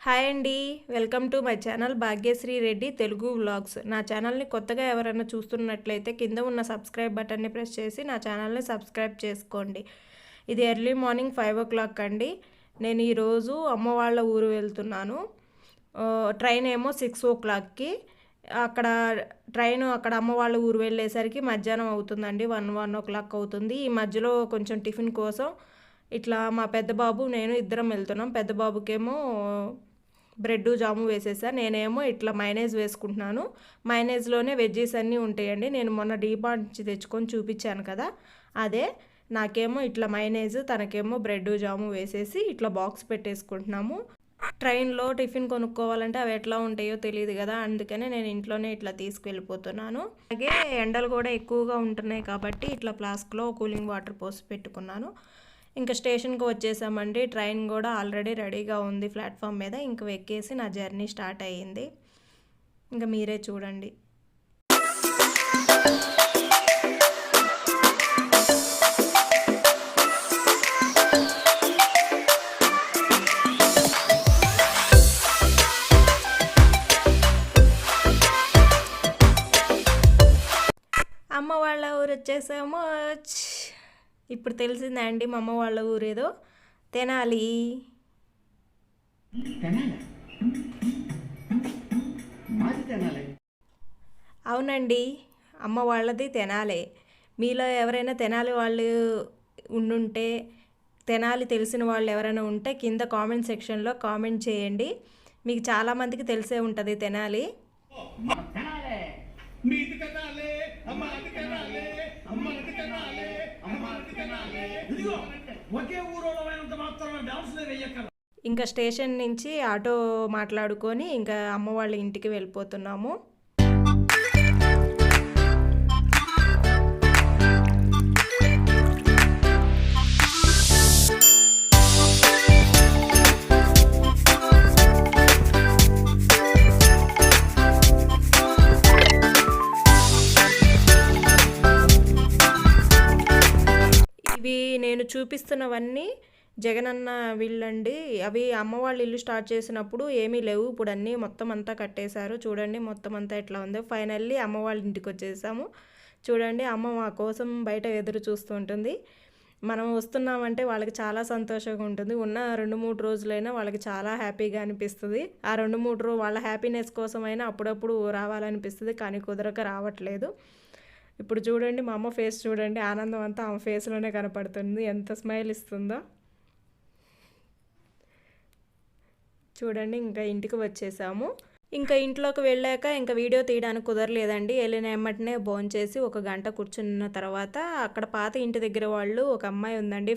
Hi అండి. Welcome to my channel Bhagyashree Reddy Telugu vlogs. నా ఛానల్ని కొత్తగా ఎవరైనా చూస్తున్నట్లయితే కింద ఉన్న సబ్స్క్రైబ్ బటన్ని ప్రెస్ చేసి నా ఛానల్ని సబ్స్క్రైబ్ చేసుకోండి. ఇది ఎర్లీ మార్నింగ్ 5 o'clock అండి. నేను ఈరోజు అమ్మ వాళ్ళ ఊరు వెళ్తున్నాను. ట్రైన్ ఏమో 6 o'clockకి. అక్కడ అమ్మ వాళ్ళ ఊరు వెళ్ళేసరికి మధ్యాహ్నం అవుతుందండి. 1 o'clock అవుతుంది. ఈ మధ్యలో కొంచెం టిఫిన్ కోసం ఇట్లా మా పెద్ద బాబు నేను ఇద్దరం వెళ్తున్నాం. పెద్ద బాబుకేమో బ్రెడ్ జాము వేసేసా. నేనేమో ఇట్లా మైనేజ్ వేసుకుంటున్నాను. మైనేజ్లోనే వెజ్జీస్ అన్నీ ఉంటాయండి. నేను మొన్న డీమార్ట్ నుంచి తెచ్చుకొని చూపించాను కదా, అదే. నాకేమో ఇట్లా మైనేజ్, తనకేమో బ్రెడ్ జాము వేసేసి ఇట్లా బాక్స్ పెట్టేసుకుంటున్నాము. ట్రైన్లో టిఫిన్ కొనుక్కోవాలంటే అవి ఎట్లా ఉంటాయో తెలియదు కదా, అందుకనే నేను ఇంట్లోనే ఇట్లా తీసుకెళ్ళిపోతున్నాను. అలాగే ఎండలు కూడా ఎక్కువగా ఉంటున్నాయి కాబట్టి ఇట్లా ఫ్లాస్క్లో కూలింగ్ వాటర్ పోసి పెట్టుకున్నాను. ఇంకా స్టేషన్కి వచ్చేసామండి. ట్రైన్ కూడా ఆల్రెడీ రెడీగా ఉంది ప్లాట్ఫామ్ మీద. ఇంక ఎక్కేసి నా జర్నీ స్టార్ట్ అయ్యింది. ఇంకా మీరే చూడండి. అమ్మ వాళ్ళ ఊరు వచ్చేసాము. ఇప్పుడు తెలిసిందా అండి మా అమ్మ వాళ్ళ ఊరేదో తెనాలి. అవునండి, అమ్మ వాళ్ళది తెనాలే. మీలో ఎవరైనా తెనాలి వాళ్ళు ఉండుంటే, తెనాలి తెలిసిన వాళ్ళు ఎవరైనా ఉంటే కింద కామెంట్ సెక్షన్లో కామెంట్ చేయండి. మీకు చాలామందికి తెలిసే ఉంటుంది తెనాలి. ఇంకా స్టేషన్ నుంచి ఆటో మాట్లాడుకొని ఇంకా అమ్మ వాళ్ళ ఇంటికి వెళ్ళిపోతున్నాము. ఇవి నేను చూపిస్తున్నవన్నీ జగనన్న వీళ్ళండి. అవి అమ్మ వాళ్ళ ఇల్లు స్టార్ట్ చేసినప్పుడు ఏమీ లేవు, ఇప్పుడు అన్నీ మొత్తం అంతా కట్టేశారు. చూడండి మొత్తం అంతా ఎట్లా ఉందో. ఫైనల్లీ అమ్మ వాళ్ళ ఇంటికి వచ్చేసాము. చూడండి, అమ్మ మా కోసం బయట ఎదురు చూస్తూ ఉంటుంది. మనం వస్తున్నామంటే వాళ్ళకి చాలా సంతోషంగా ఉంటుంది. ఉన్న 2-3 రోజులైనా వాళ్ళకి చాలా హ్యాపీగా అనిపిస్తుంది. ఆ 2-3 రోజులు వాళ్ళ హ్యాపీనెస్ కోసమైనా అప్పుడప్పుడు రావాలనిపిస్తుంది, కానీ కుదరక రావట్లేదు. ఇప్పుడు చూడండి మా అమ్మ ఫేస్ చూడండి, ఆనందం అంతా ఆమె ఫేస్లోనే కనపడుతుంది. ఎంత స్మైల్ ఇస్తుందో చూడండి. ఇంకా ఇంటికి వచ్చేసాము. ఇంకా ఇంట్లోకి వెళ్ళాక ఇంకా వీడియో తీయడానికి కుదరలేదండి. వెళ్ళిన వెంటనే భోంచేసి 1 గంట కూర్చున్న తర్వాత అక్కడ పాత ఇంటి దగ్గర వాళ్ళు ఒక అమ్మాయి ఉందండి,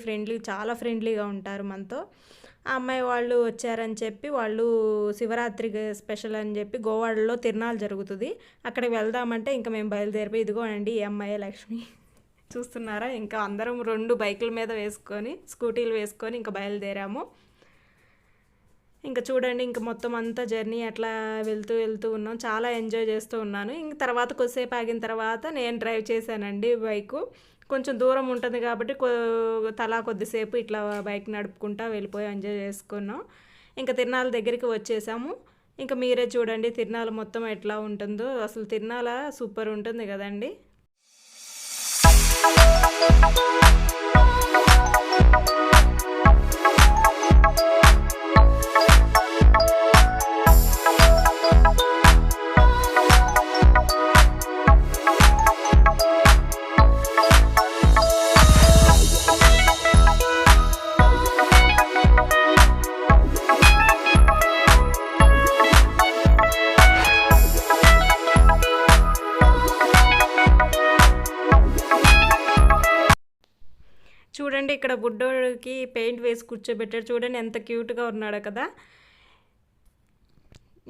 చాలా ఫ్రెండ్లీగా ఉంటారు మనతో. ఆ అమ్మాయి వాళ్ళు వచ్చారని చెప్పి వాళ్ళు శివరాత్రి స్పెషల్ అని చెప్పి గోవాడలో తిరునాళ్ళు జరుగుతుంది, అక్కడికి వెళ్దామంటే ఇంకా మేము బయలుదేరిపోయి ఇదిగోనండి ఈ అమ్మాయి లక్ష్మి చూస్తున్నారా. ఇంకా అందరం 2 బైకుల మీద వేసుకొని స్కూటీలు వేసుకొని ఇంకా బయలుదేరాము. ఇంకా చూడండి, ఇంకా మొత్తం అంతా జర్నీ అట్లా వెళ్తూ ఉన్నాం. చాలా ఎంజాయ్ చేస్తూ ఉన్నాను. ఇంక తర్వాత కొద్దిసేపు ఆగిన తర్వాత నేను డ్రైవ్ చేశానండి బైకు. కొంచెం దూరం ఉంటుంది కాబట్టి తలా కొద్దిసేపు ఇట్లా బైక్ నడుపుకుంటా వెళ్ళిపోయి ఎంజాయ్ చేసుకున్నాం. ఇంకా తిరునాళ్ళ దగ్గరికి వచ్చేసాము. ఇంకా మీరే చూడండి తిరునాళ్ళ మొత్తం ఎట్లా ఉంటుందో. అసలు తిరునాళ్ళ సూపర్ ఉంటుంది కదండి. చూడండి, ఇక్కడ బుడ్డోడికి పెయింట్ వేసి కూర్చోబెట్టాడు. చూడండి ఎంత క్యూట్గా ఉన్నాడు కదా.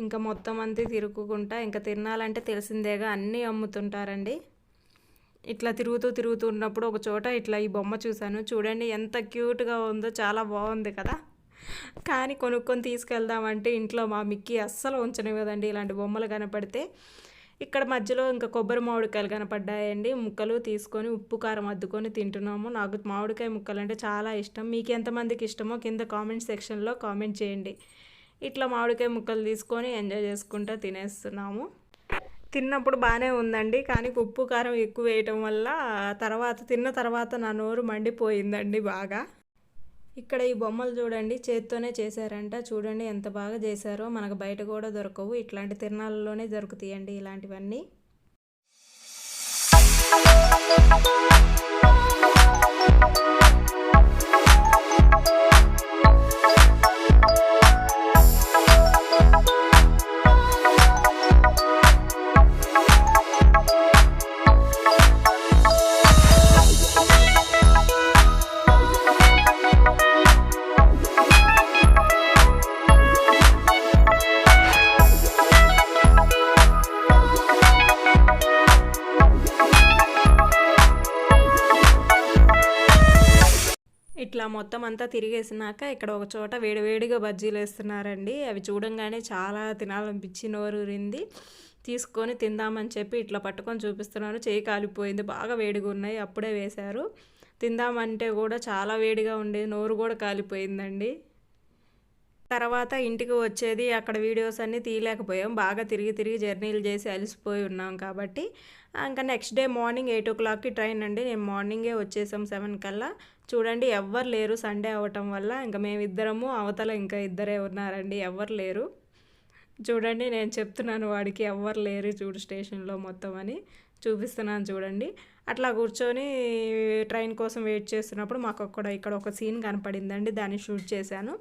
ఇంకా మొత్తం అంతా తిరుగుకుంటా, ఇంకా తిరణాలంటే తెలిసిందేగా అన్నీ అమ్ముతుంటారండి. ఇట్లా తిరుగుతూ ఉన్నప్పుడు ఒక చోట ఇట్లా ఈ బొమ్మ చూశాను. చూడండి ఎంత క్యూట్గా ఉందో, చాలా బాగుంది కదా. కానీ కొనుక్కొని తీసుకెళ్దామంటే ఇంట్లో మా మిక్కీ అస్సలు ఉంచనివ్వదండి ఇలాంటి బొమ్మలు కనపడితే. ఇక్కడ మధ్యలో ఇంకా కొబ్బరి మామిడికాయలు కనపడ్డాయండి. ముక్కలు తీసుకొని ఉప్పు కారం అద్దుకొని తింటున్నాము. నాకు మామిడికాయ ముక్కలు అంటే చాలా ఇష్టం. మీకు ఎంతమందికి ఇష్టమో కింద కామెంట్ సెక్షన్లో కామెంట్ చేయండి. ఇట్లా మామిడికాయ ముక్కలు తీసుకొని ఎంజాయ్ చేసుకుంటూ తినేస్తున్నాము. తిన్నప్పుడు బాగానే ఉందండి, కానీ ఉప్పు కారం ఎక్కువ వేయటం వల్ల తిన్న తర్వాత నా నోరు మండిపోయిందండి బాగా. ఇక్కడ ఈ బొమ్మలు చూడండి, చేత్తోనే చేశారంట. చూడండి ఎంత బాగా చేశారో. మనకు బయట కూడా దొరకవు, ఇట్లాంటి తిరణాలలోనే దొరుకుతాయండి ఇలాంటివన్నీ. ఇట్లా మొత్తం అంతా తిరిగేసినాక ఇక్కడ ఒక చోట వేడివేడిగా బజ్జీలు వేస్తున్నారండి. అవి చూడంగానే చాలా తినాలనిపించి నోరూరింది. తీసుకొని తిందామని చెప్పి ఇట్లా పట్టుకొని చూపిస్తున్నాను. చేయి కాలిపోయింది, బాగా వేడిగా ఉన్నాయి. అప్పుడే వేశారు. తిందామంటే కూడా చాలా వేడిగా ఉండేది, నోరు కూడా కాలిపోయిందండి. తర్వాత ఇంటికి వచ్చేది, అక్కడ వీడియోస్ అన్నీ తీయలేకపోయాం, బాగా తిరిగి జర్నీలు చేసి అలసిపోయి ఉన్నాం కాబట్టి. ఇంకా నెక్స్ట్ డే మార్నింగ్ 8 o'clockకి ట్రైన్ అండి. నేను మార్నింగే వచ్చేసాం 7 కల్లా. చూడండి ఎవ్వరు లేరు, సండే అవ్వటం వల్ల. ఇంకా మేమిద్దరము, అవతల ఇంకా ఇద్దరే ఉన్నారండి, ఎవ్వరు లేరు. చూడండి నేను చెప్తున్నాను వాడికి ఎవ్వరు లేరు చూడు స్టేషన్లో మొత్తం అని చూపిస్తున్నాను. చూడండి అట్లా కూర్చొని ట్రైన్ కోసం వెయిట్ చేస్తున్నప్పుడు మాకు ఇక్కడ ఒక సీన్ కనపడిందండి, దాన్ని షూట్ చేశాను.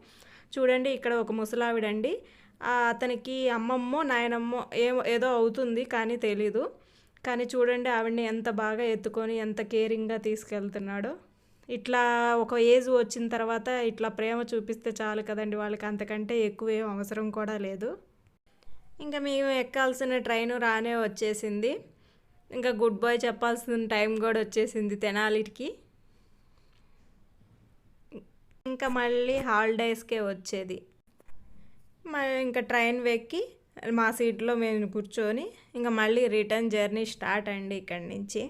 చూడండి ఇక్కడ ఒక ముసలావిడండి, అతనికి అమ్మమ్మో నాయనమ్మో ఏదో అవుతుంది కానీ తెలీదు. కానీ చూడండి ఆవిడని ఎంత బాగా ఎత్తుకొని ఎంత కేరింగ్గా తీసుకెళ్తున్నాడో. ఇట్లా ఒక ఏజ్ వచ్చిన తర్వాత ఇట్లా ప్రేమ చూపిస్తే చాలు కదండి వాళ్ళకి, అంతకంటే ఎక్కువ ఏం అవసరం కూడా లేదు. ఇంకా మేము ఎక్కాల్సిన ట్రైను రానే వచ్చేసింది. ఇంకా గుడ్ బై చెప్పాల్సిన టైం కూడా వచ్చేసింది తెనాలికి. ఇంకా మళ్ళీ హాలిడేస్కే వచ్చేది. ఇంకా ట్రైన్ ఎక్కి మా సీట్లో మేము కూర్చొని ఇంకా మళ్ళీ రిటర్న్ జర్నీ స్టార్ట్ అండి ఇక్కడి నుంచి.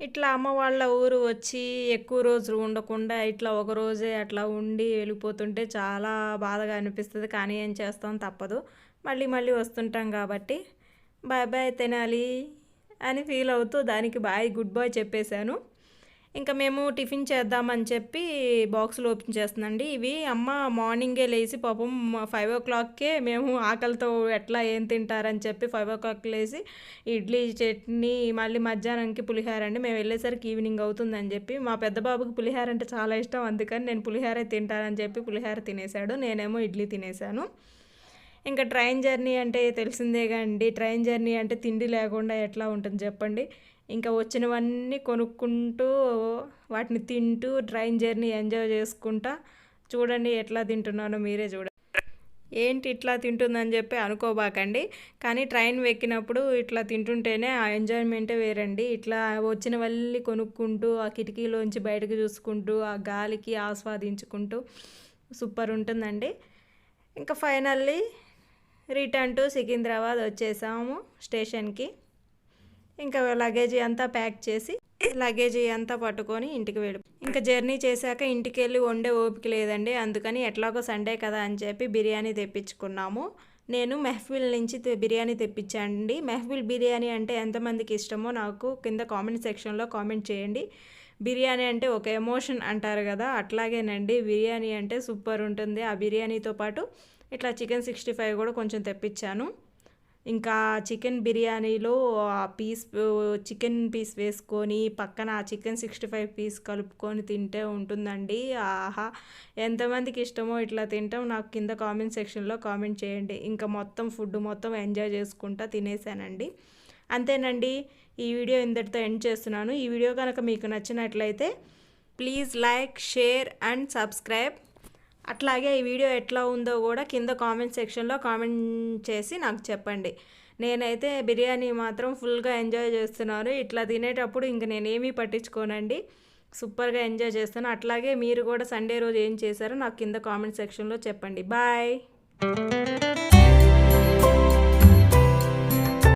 ఇట్లా అమ్మ వాళ్ళ ఊరు వచ్చి ఎక్కువ రోజులు ఉండకుండా ఇట్లా ఒక రోజే అట్లా ఉండి వెళ్ళిపోతుంటే చాలా బాధగా అనిపిస్తుంది. కానీ ఏం చేస్తాం, తప్పదు, మళ్ళీ వస్తుంటాం కాబట్టి. బాయ్ బాయ్ తెనాలి అని ఫీల్ అవుతూ దానికి గుడ్ బాయ్ చెప్పేశాను. ఇంకా మేము టిఫిన్ చేద్దామని చెప్పి బాక్సులు ఓపెన్ చేస్తుందండి. ఇవి అమ్మ మార్నింగే లేచి పాపం 5 o'clockకే మేము ఆకలితో ఎట్లా ఏం తింటారని చెప్పి 5 o'clock లేచి ఇడ్లీ చట్నీ, మళ్ళీ మధ్యాహ్నానికి పులిహార అండి. మేము వెళ్ళేసరికి ఈవినింగ్ అవుతుందని చెప్పి, మా పెద్ద బాబుకి పులిహార అంటే చాలా ఇష్టం, అందుకని నేను పులిహారే తింటానని చెప్పి పులిహార తినేశాడు, నేనేమో ఇడ్లీ తినేశాను. ఇంకా ట్రైన్ జర్నీ అంటే తెలిసిందేగా అండి, ట్రైన్ జర్నీ అంటే తిండి లేకుండా ఎట్లా ఉంటుంది చెప్పండి. ఇంకా వచ్చినవన్నీ కొనుక్కుంటూ వాటిని తింటూ ట్రైన్ జర్నీ ఎంజాయ్ చేసుకుంటా. చూడండి ఎట్లా తింటున్నానో మీరే చూడండి. ఏంటి ఇట్లా తింటుందని చెప్పి అనుకోబాకండి, కానీ ట్రైన్ ఎక్కినప్పుడు ఇట్లా తింటుంటేనే ఆ ఎంజాయ్మెంటే వేరండి. ఇట్లా వచ్చినవన్నీ కొనుక్కుంటూ ఆ కిటికీలోంచి బయటకు చూసుకుంటూ ఆ గాలికి ఆస్వాదించుకుంటూ సూపర్ ఉంటుందండి. ఇంకా ఫైనల్లీ రిటర్న్ టు సికింద్రాబాద్ వచ్చేసాము స్టేషన్కి. ఇంకా లగేజీ అంతా ప్యాక్ చేసి లగేజీ అంతా పట్టుకొని ఇంటికి ఇంకా జర్నీ చేశాక ఇంటికి వెళ్ళి వండే ఓపిక లేదండి, అందుకని ఎట్లాగో సండే కదా అని చెప్పి బిర్యానీ తెప్పించుకున్నాము. నేను మెహఫిల్ నుంచి బిర్యానీ తెప్పించానండి. మెహఫిల్ బిర్యానీ అంటే ఎంతమందికి ఇష్టమో నాకు కింద కామెంట్ సెక్షన్లో కామెంట్ చేయండి. బిర్యానీ అంటే ఒక ఎమోషన్ అంటారు కదా, అట్లాగేనండి బిర్యానీ అంటే సూపర్ ఉంటుంది. ఆ బిర్యానీతో పాటు ఇట్లా చికెన్ 65 కూడా కొంచెం తెప్పించాను. ఇంకా చికెన్ బిర్యానీలో ఆ చికెన్ పీస్ వేసుకొని పక్కన ఆ చికెన్ 65 పీస్ కలుపుకొని తింటే ఉంటుందండి. ఆహా, ఎంతమందికి ఇష్టమో ఇట్లా తింటాం నాకు కింద కామెంట్ సెక్షన్లో కామెంట్ చేయండి. ఇంకా ఫుడ్ మొత్తం ఎంజాయ్ చేసుకుంటా తినేసానండి. అంతేనండి, ఈ వీడియో ఇంతటితో ఎండ్ చేస్తున్నాను. ఈ వీడియో కనుక మీకు నచ్చినట్లయితే please like, share and subscribe. అట్లాగే ఈ వీడియో ఎట్లా ఉందో కూడా కింద కామెంట్ సెక్షన్లో కామెంట్ చేసి నాకు చెప్పండి. నేనైతే బిర్యానీ మాత్రం ఫుల్గా ఎంజాయ్ చేస్తున్నాను. ఇట్లా తినేటప్పుడు ఇంక నేనేమీ పట్టించుకోనండి, సూపర్గా ఎంజాయ్ చేస్తాను. అట్లాగే మీరు కూడా సండే రోజు ఏం చేశారో నాకు కింద కామెంట్ సెక్షన్లో చెప్పండి. బాయ్.